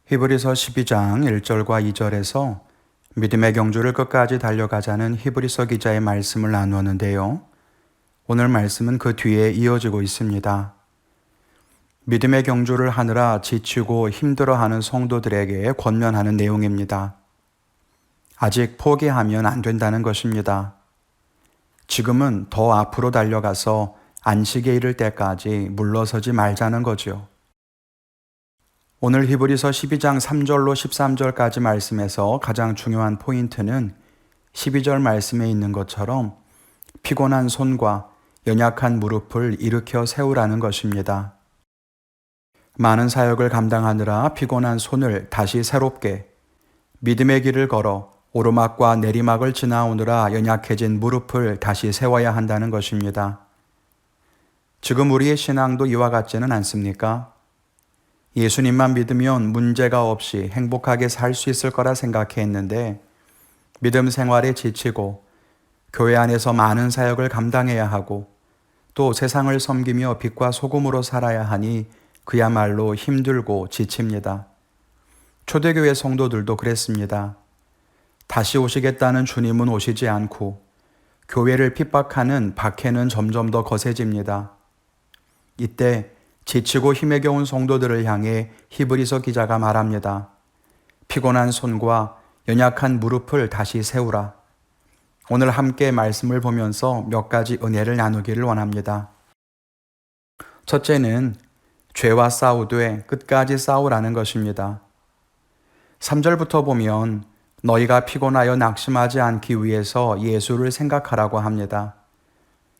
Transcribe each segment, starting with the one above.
히브리서 12장 1절과 2절에서 믿음의 경주를 끝까지 달려가자는 히브리서 기자의 말씀을 나누었는데요. 오늘 말씀은 그 뒤에 이어지고 있습니다. 믿음의 경주를 하느라 지치고 힘들어하는 성도들에게 권면하는 내용입니다. 아직 포기하면 안 된다는 것입니다. 지금은 더 앞으로 달려가서 안식에 이를 때까지 물러서지 말자는 거죠. 오늘 히브리서 12장 3절로 13절까지 말씀에서 가장 중요한 포인트는 12절 말씀에 있는 것처럼 피곤한 손과 연약한 무릎을 일으켜 세우라는 것입니다. 많은 사역을 감당하느라 피곤한 손을 다시 새롭게, 믿음의 길을 걸어 오르막과 내리막을 지나오느라 연약해진 무릎을 다시 세워야 한다는 것입니다. 지금 우리의 신앙도 이와 같지는 않습니까? 예수님만 믿으면 문제가 없이 행복하게 살 수 있을 거라 생각했는데 믿음 생활에 지치고 교회 안에서 많은 사역을 감당해야 하고 또 세상을 섬기며 빛과 소금으로 살아야 하니 그야말로 힘들고 지칩니다. 초대교회 성도들도 그랬습니다. 다시 오시겠다는 주님은 오시지 않고 교회를 핍박하는 박해는 점점 더 거세집니다. 이때 지치고 힘에 겨운 성도들을 향해 히브리서 기자가 말합니다. 피곤한 손과 연약한 무릎을 다시 세우라. 오늘 함께 말씀을 보면서 몇 가지 은혜를 나누기를 원합니다. 첫째는 죄와 싸우되 끝까지 싸우라는 것입니다. 3절부터 보면 너희가 피곤하여 낙심하지 않기 위해서 예수를 생각하라고 합니다.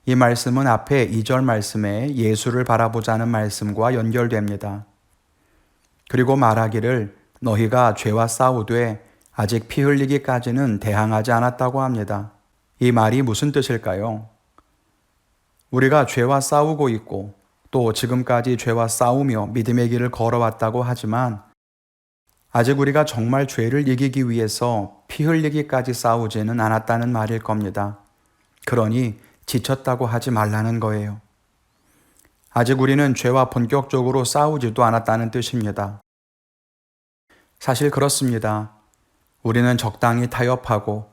이 말씀은 앞에 2절 말씀에 예수를 바라보자는 말씀과 연결됩니다. 그리고 말하기를 너희가 죄와 싸우되 아직 피 흘리기까지는 대항하지 않았다고 합니다. 이 말이 무슨 뜻일까요? 우리가 죄와 싸우고 있고 또 지금까지 죄와 싸우며 믿음의 길을 걸어왔다고 하지만 아직 우리가 정말 죄를 이기기 위해서 피 흘리기까지 싸우지는 않았다는 말일 겁니다. 그러니 지쳤다고 하지 말라는 거예요. 아직 우리는 죄와 본격적으로 싸우지도 않았다는 뜻입니다. 사실 그렇습니다. 우리는 적당히 타협하고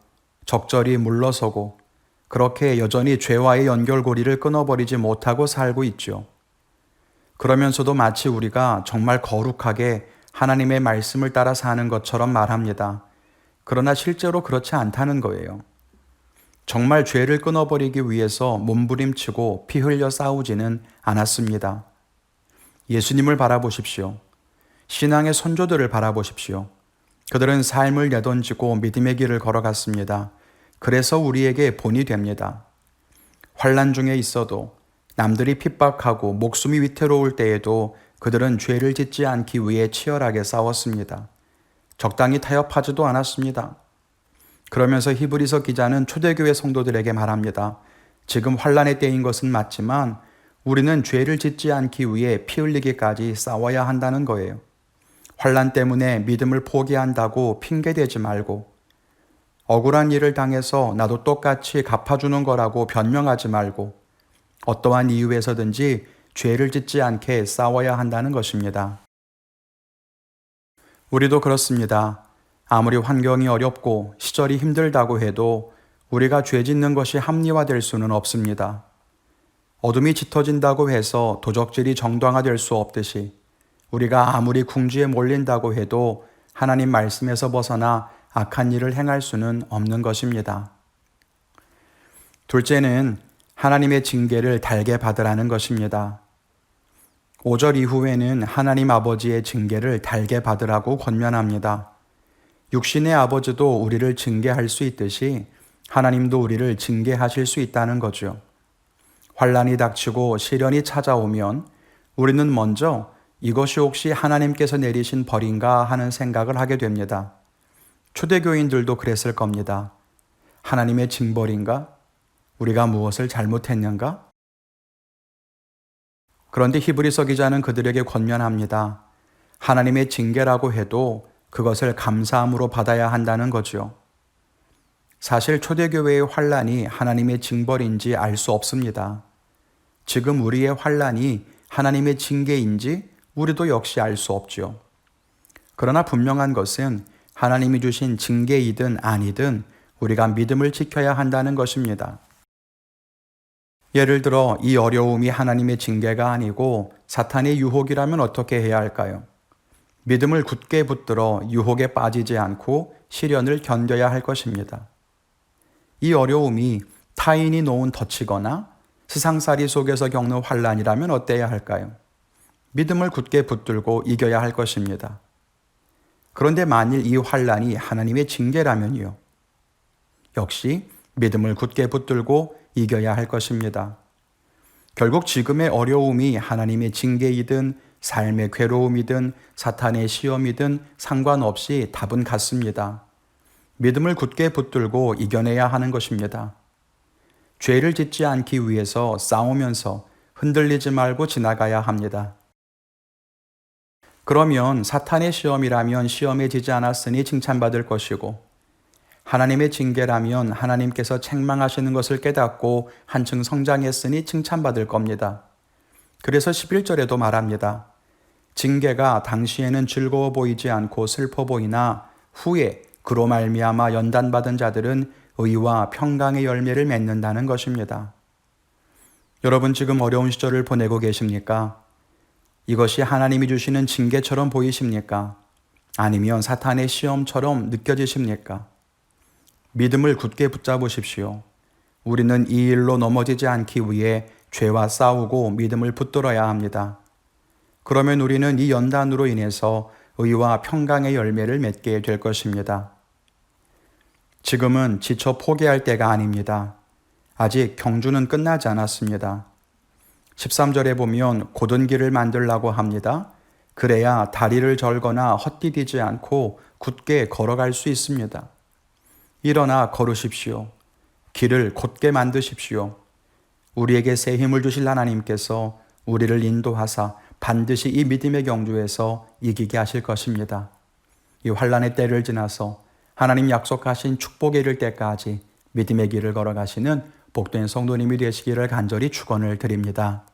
적절히 물러서고 그렇게 여전히 죄와의 연결고리를 끊어버리지 못하고 살고 있죠. 그러면서도 마치 우리가 정말 거룩하게 하나님의 말씀을 따라 사는 것처럼 말합니다. 그러나 실제로 그렇지 않다는 거예요. 정말 죄를 끊어버리기 위해서 몸부림치고 피 흘려 싸우지는 않았습니다. 예수님을 바라보십시오. 신앙의 선조들을 바라보십시오. 그들은 삶을 내던지고 믿음의 길을 걸어갔습니다. 그래서 우리에게 본이 됩니다. 환난 중에 있어도 남들이 핍박하고 목숨이 위태로울 때에도 그들은 죄를 짓지 않기 위해 치열하게 싸웠습니다. 적당히 타협하지도 않았습니다. 그러면서 히브리서 기자는 초대교회 성도들에게 말합니다. 지금 환난의 때인 것은 맞지만 우리는 죄를 짓지 않기 위해 피 흘리기까지 싸워야 한다는 거예요. 환난 때문에 믿음을 포기한다고 핑계대지 말고 억울한 일을 당해서 나도 똑같이 갚아주는 거라고 변명하지 말고 어떠한 이유에서든지 죄를 짓지 않게 싸워야 한다는 것입니다. 우리도 그렇습니다. 아무리 환경이 어렵고 시절이 힘들다고 해도 우리가 죄 짓는 것이 합리화될 수는 없습니다. 어둠이 짙어진다고 해서 도적질이 정당화될 수 없듯이 우리가 아무리 궁지에 몰린다고 해도 하나님 말씀에서 벗어나 악한 일을 행할 수는 없는 것입니다. 둘째는 하나님의 징계를 달게 받으라는 것입니다. 5절 이후에는 하나님 아버지의 징계를 달게 받으라고 권면합니다. 육신의 아버지도 우리를 징계할 수 있듯이 하나님도 우리를 징계하실 수 있다는 거죠. 환난이 닥치고 시련이 찾아오면 우리는 먼저 이것이 혹시 하나님께서 내리신 벌인가 하는 생각을 하게 됩니다. 초대교인들도 그랬을 겁니다. 하나님의 징벌인가? 우리가 무엇을 잘못했는가? 그런데 히브리서 기자는 그들에게 권면합니다. 하나님의 징계라고 해도 그것을 감사함으로 받아야 한다는 거죠. 사실 초대교회의 환난이 하나님의 징벌인지 알 수 없습니다. 지금 우리의 환난이 하나님의 징계인지 우리도 역시 알 수 없죠. 그러나 분명한 것은 하나님이 주신 징계이든 아니든 우리가 믿음을 지켜야 한다는 것입니다. 예를 들어 이 어려움이 하나님의 징계가 아니고 사탄의 유혹이라면 어떻게 해야 할까요? 믿음을 굳게 붙들어 유혹에 빠지지 않고 시련을 견뎌야 할 것입니다. 이 어려움이 타인이 놓은 덫이거나 세상살이 속에서 겪는 환난이라면 어때야 할까요? 믿음을 굳게 붙들고 이겨야 할 것입니다. 그런데 만일 이 환난이 하나님의 징계라면요. 역시 믿음을 굳게 붙들고 이겨야 할 것입니다. 결국 지금의 어려움이 하나님의 징계이든 삶의 괴로움이든 사탄의 시험이든 상관없이 답은 같습니다. 믿음을 굳게 붙들고 이겨내야 하는 것입니다. 죄를 짓지 않기 위해서 싸우면서 흔들리지 말고 지나가야 합니다. 그러면 사탄의 시험이라면 시험에 지지 않았으니 칭찬받을 것이고 하나님의 징계라면 하나님께서 책망하시는 것을 깨닫고 한층 성장했으니 칭찬받을 겁니다. 그래서 11절에도 말합니다. 징계가 당시에는 즐거워 보이지 않고 슬퍼 보이나 후에 그로 말미암아 연단받은 자들은 의와 평강의 열매를 맺는다는 것입니다. 여러분 지금 어려운 시절을 보내고 계십니까? 이것이 하나님이 주시는 징계처럼 보이십니까? 아니면 사탄의 시험처럼 느껴지십니까? 믿음을 굳게 붙잡으십시오. 우리는 이 일로 넘어지지 않기 위해 죄와 싸우고 믿음을 붙들어야 합니다. 그러면 우리는 이 연단으로 인해서 의와 평강의 열매를 맺게 될 것입니다. 지금은 지쳐 포기할 때가 아닙니다. 아직 경주는 끝나지 않았습니다. 13절에 보면 곧은 길을 만들라고 합니다. 그래야 다리를 절거나 헛디디지 않고 굳게 걸어갈 수 있습니다. 일어나 걸으십시오. 길을 곧게 만드십시오. 우리에게 새 힘을 주실 하나님께서 우리를 인도하사 반드시 이 믿음의 경주에서 이기게 하실 것입니다. 이 환난의 때를 지나서 하나님 약속하신 축복에 이를 때까지 믿음의 길을 걸어가시는 복된 성도님이 되시기를 간절히 축원을 드립니다.